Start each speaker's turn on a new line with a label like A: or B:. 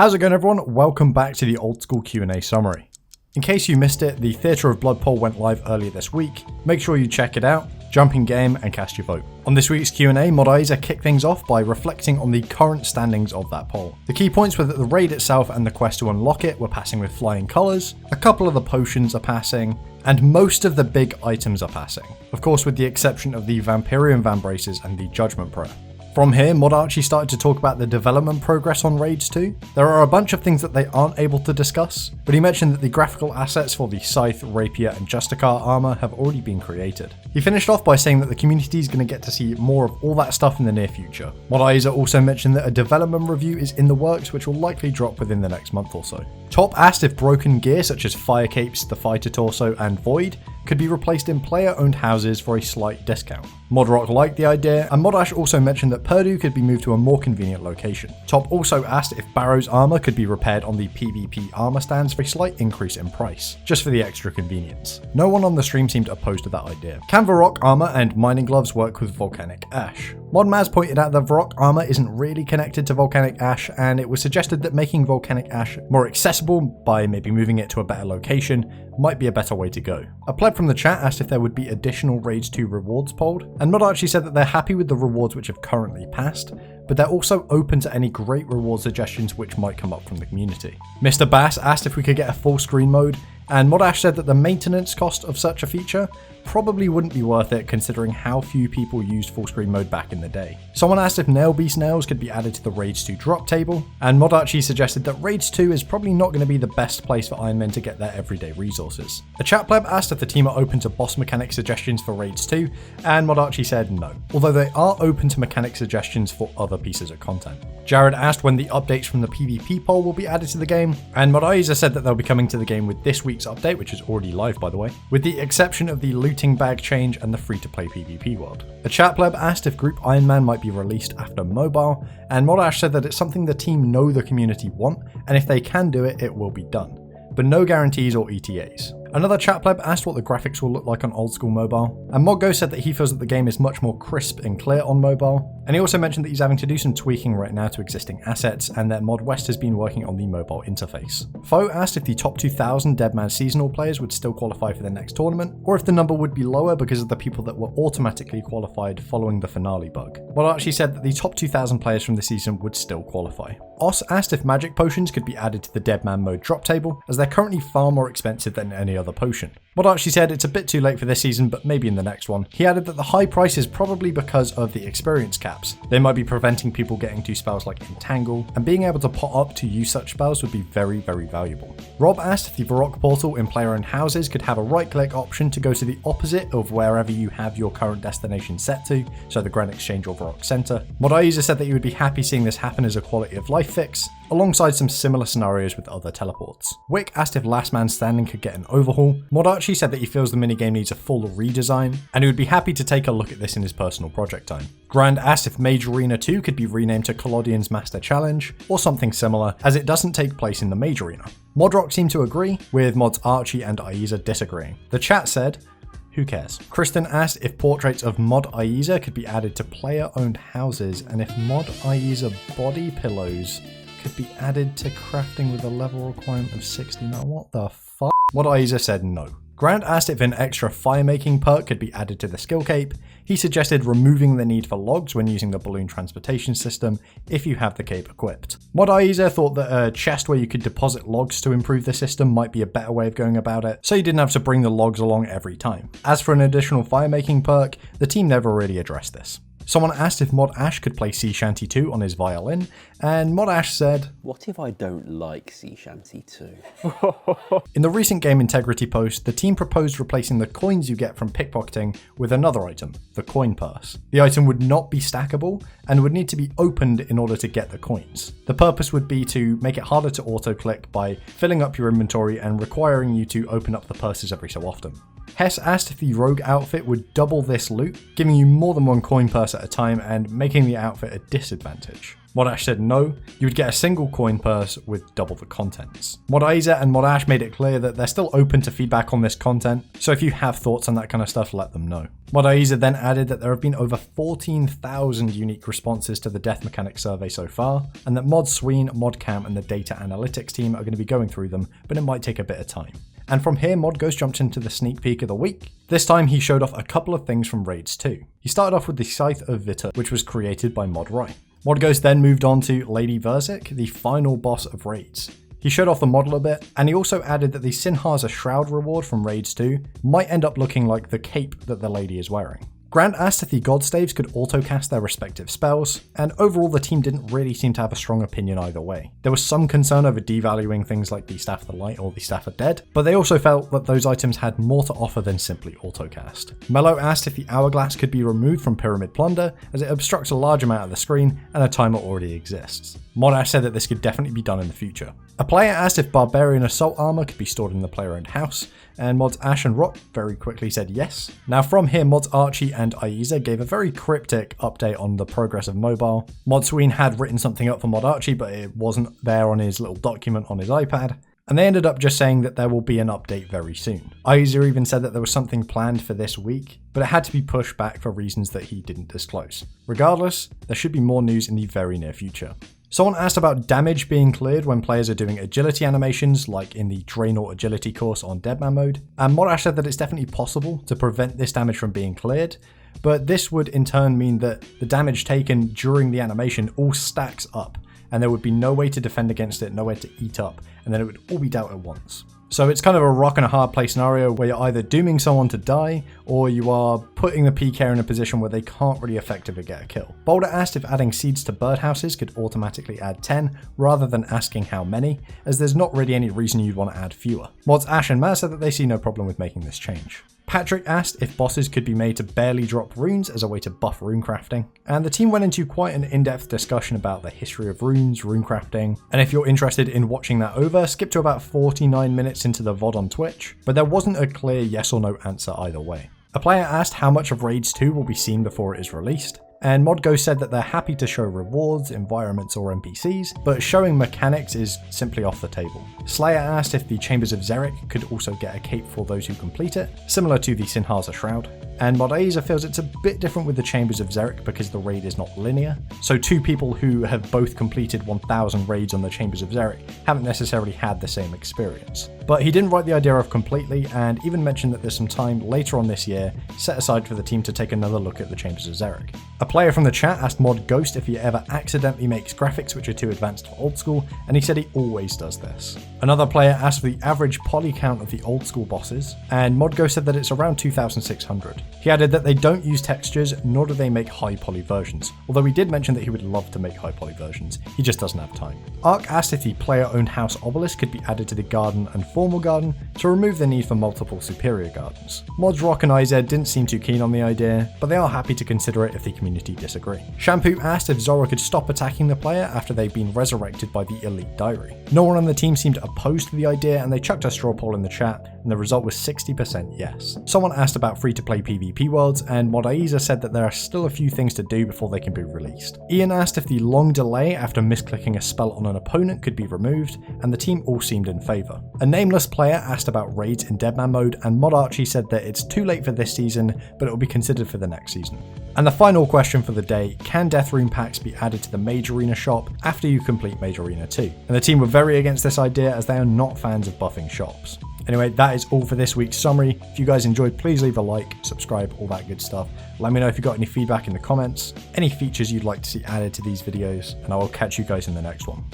A: How's it going, everyone? Welcome back to the old school Q&A summary. In case you missed it, the Theatre of Blood poll went live earlier this week. Make sure you check it out, jump in game and cast your vote. On this week's Q&A, Modizer kicked things off by reflecting on the current standings of that poll. The key points were that the raid itself and the quest to unlock it were passing with flying colours, a couple of the potions are passing, and most of the big items are passing. Of course, with the exception of the Vampirian Vambraces and the Judgment Prayer. From here, Modarchie started to talk about the development progress on Raids 2. There are a bunch of things that they aren't able to discuss, but he mentioned that the graphical assets for the Scythe, Rapier and Justicar armor have already been created. He finished off by saying that the community is going to get to see more of all that stuff in the near future. Modizer also mentioned that a development review is in the works, which will likely drop within the next month or so. Top asked if broken gear such as Fire Capes, the Fighter Torso and Void could be replaced in player-owned houses for a slight discount. Modrock liked the idea, and Modash also mentioned that Purdue could be moved to a more convenient location. Top also asked if Barrow's armor could be repaired on the PvP armor stands for a slight increase in price, just for the extra convenience. No one on the stream seemed opposed to that idea. Can Varrock armor and mining gloves work with volcanic ash? Modmaz pointed out that Varrock armor isn't really connected to volcanic ash, and it was suggested that making volcanic ash more accessible by maybe moving it to a better location might be a better way to go. A pleb from the chat asked if there would be additional Raids 2 rewards polled, and Modarchie said that they're happy with the rewards which have currently passed, but they're also open to any great reward suggestions which might come up from the community. Mr. Bass asked if we could get a full screen mode, and Modash said that the maintenance cost of such a feature probably wouldn't be worth it considering how few people used full screen mode back in the day. Someone asked if Nail Beast nails could be added to the Raids 2 drop table, and Modarchie suggested that Raids 2 is probably not going to be the best place for Iron Men to get their everyday resources. A chat pleb asked if the team are open to boss mechanic suggestions for Raids 2, and Modarchie said no, although they are open to mechanic suggestions for other pieces of content. Jared asked when the updates from the PvP poll will be added to the game, and Modizer said that they'll be coming to the game with this week's update, which is already live by the way, with the exception of the looting bag change and the free-to-play PvP world. A chat pleb asked if Group Iron Man might be released after mobile, and Modash said that it's something the team know the community want, and if they can do it, it will be done. But no guarantees or ETAs. Another chat pleb asked what the graphics will look like on old school mobile, and Moggo said that he feels that the game is much more crisp and clear on mobile, and he also mentioned that he's having to do some tweaking right now to existing assets, and that Mod West has been working on the mobile interface. Foe asked if the top 2,000 Deadman seasonal players would still qualify for the next tournament, or if the number would be lower because of the people that were automatically qualified following the finale bug. Modarchie said that the top 2,000 players from the season would still qualify. Os asked if magic potions could be added to the Deadman mode drop table, as they're currently far more expensive than any other potion. Modarchie said it's a bit too late for this season, but maybe in the next one. He added that the high price is probably because of the experience caps. They might be preventing people getting to spells like Entangle, and being able to pot up to use such spells would be very, very valuable. Rob asked if the Varrock portal in player-owned houses could have a right-click option to go to the opposite of wherever you have your current destination set to, so the Grand Exchange or Varrock Center. Modizer said that he would be happy seeing this happen as a quality of life fix, alongside some similar scenarios with other teleports. Wick asked if Last Man Standing could get an overhaul. Modarchie said that he feels the minigame needs a full redesign, and he would be happy to take a look at this in his personal project time. Grand asked if Mage Arena 2 could be renamed to Collodian's Master Challenge, or something similar, as it doesn't take place in the Mage Arena. Modrock seemed to agree, with mods Archie and Aiza disagreeing. The chat said, who cares? Kristen asked if portraits of Mod Aiza could be added to player-owned houses, and if Mod Aiza body pillows could be added to crafting with a level requirement of 69. What the fuck? Mod Aiza said no. Grant asked if an extra fire-making perk could be added to the skill cape. He suggested removing the need for logs when using the balloon transportation system if you have the cape equipped. Mod Aiza thought that a chest where you could deposit logs to improve the system might be a better way of going about it, so you didn't have to bring the logs along every time. As for an additional fire-making perk, the team never really addressed this. Someone asked if Mod Ash could play Sea Shanty 2 on his violin, and Mod Ash said,
B: "What if I don't like Sea Shanty 2?
A: In the recent game integrity post, the team proposed replacing the coins you get from pickpocketing with another item, the coin purse. The item would not be stackable and would need to be opened in order to get the coins. The purpose would be to make it harder to auto-click by filling up your inventory and requiring you to open up the purses every so often. Hess asked if the rogue outfit would double this loot, giving you more than one coin purse at a time and making the outfit a disadvantage. Modash said no, you would get a single coin purse with double the contents. Modaiza and Modash made it clear that they're still open to feedback on this content, so if you have thoughts on that kind of stuff, let them know. Modaiza then added that there have been over 14,000 unique responses to the death mechanic survey so far, and that Mod Sween, Modcam and the data analytics team are going to be going through them, but it might take a bit of time. And from here, Mod Ghost jumped into the sneak peek of the week. This time he showed off a couple of things from Raids 2. He started off with the Scythe of Vitur, which was created by Mod Rai. Mod Ghost then moved on to Lady Verzik, the final boss of Raids. He showed off the model a bit, and he also added that the Sinharza Shroud reward from Raids 2 might end up looking like the cape that the lady is wearing. Grant asked if the Godstaves could auto-cast their respective spells, and overall the team didn't really seem to have a strong opinion either way. There was some concern over devaluing things like the Staff of the Light or the Staff of Dead, but they also felt that those items had more to offer than simply auto-cast. Mello asked if the Hourglass could be removed from Pyramid Plunder, as it obstructs a large amount of the screen and a timer already exists. Modash said that this could definitely be done in the future. A player asked if Barbarian Assault Armor could be stored in the player-owned house, and Mods Ash and Rock very quickly said yes. Now from here, Mods Archie and Aiza gave a very cryptic update on the progress of mobile. Mod Sween had written something up for Mod Archie, but it wasn't there on his little document on his iPad, and they ended up just saying that there will be an update very soon. Aiza even said that there was something planned for this week, but it had to be pushed back for reasons that he didn't disclose. Regardless, there should be more news in the very near future. Someone asked about damage being cleared when players are doing agility animations, like in the Draenor agility course on Deadman mode, and Modash said that it's definitely possible to prevent this damage from being cleared, but this would in turn mean that the damage taken during the animation all stacks up, and there would be no way to defend against it, nowhere to eat up, and then it would all be dealt at once. So it's kind of a rock and a hard place scenario where you're either dooming someone to die, or you are putting the PK in a position where they can't really effectively get a kill. Boulder asked if adding seeds to birdhouses could automatically add 10, rather than asking how many, as there's not really any reason you'd want to add fewer. Mods Ash and Matt said that they see no problem with making this change. Patrick asked if bosses could be made to barely drop runes as a way to buff runecrafting, and the team went into quite an in-depth discussion about the history of runes, runecrafting, and if you're interested in watching that over, skip to about 49 minutes into the VOD on Twitch, but there wasn't a clear yes or no answer either way. A player asked how much of Raids 2 will be seen before it is released, and Modgo said that they're happy to show rewards, environments or NPCs, but showing mechanics is simply off the table. Slayer asked if the Chambers of Xeric could also get a cape for those who complete it, similar to the Sinharza Shroud. And Modaiza feels it's a bit different with the Chambers of Xeric because the raid is not linear, so two people who have both completed 1000 raids on the Chambers of Xeric haven't necessarily had the same experience. But he didn't write the idea off completely, and even mentioned that there's some time later on this year set aside for the team to take another look at the Chambers of Xeric. A player from the chat asked Mod Ghost if he ever accidentally makes graphics which are too advanced for old school, and he said he always does this. Another player asked for the average poly count of the old school bosses, and Mod Ghost said that it's around 2,600. He added that they don't use textures, nor do they make high poly versions, although he did mention that he would love to make high poly versions, he just doesn't have time. Ark asked if the player-owned house obelisk could be added to the garden and formal garden to remove the need for multiple superior gardens. Mods Rock and IZ didn't seem too keen on the idea, but they are happy to consider it if the community disagree. Shampoo asked if Zora could stop attacking the player after they've been resurrected by the Elite Diary. No one on the team seemed opposed to the idea, and they chucked a straw poll in the chat, and the result was 60% yes. Someone asked about free-to-play PvP worlds, and Modaiza said that there are still a few things to do before they can be released. Ian asked if the long delay after misclicking a spell on an opponent could be removed, and the team all seemed in favour. A nameless player asked about raids in Deadman mode, and Mod Archie said that it's too late for this season, but it will be considered for the next season. And the final question for the day, can Death Rune packs be added to the Mage Arena shop after you complete Mage Arena 2? And the team were very against this idea as they are not fans of buffing shops. Anyway, that is all for this week's summary. If you guys enjoyed, please leave a like, subscribe, all that good stuff. Let me know if you got any feedback in the comments, any features you'd like to see added to these videos, and I will catch you guys in the next one.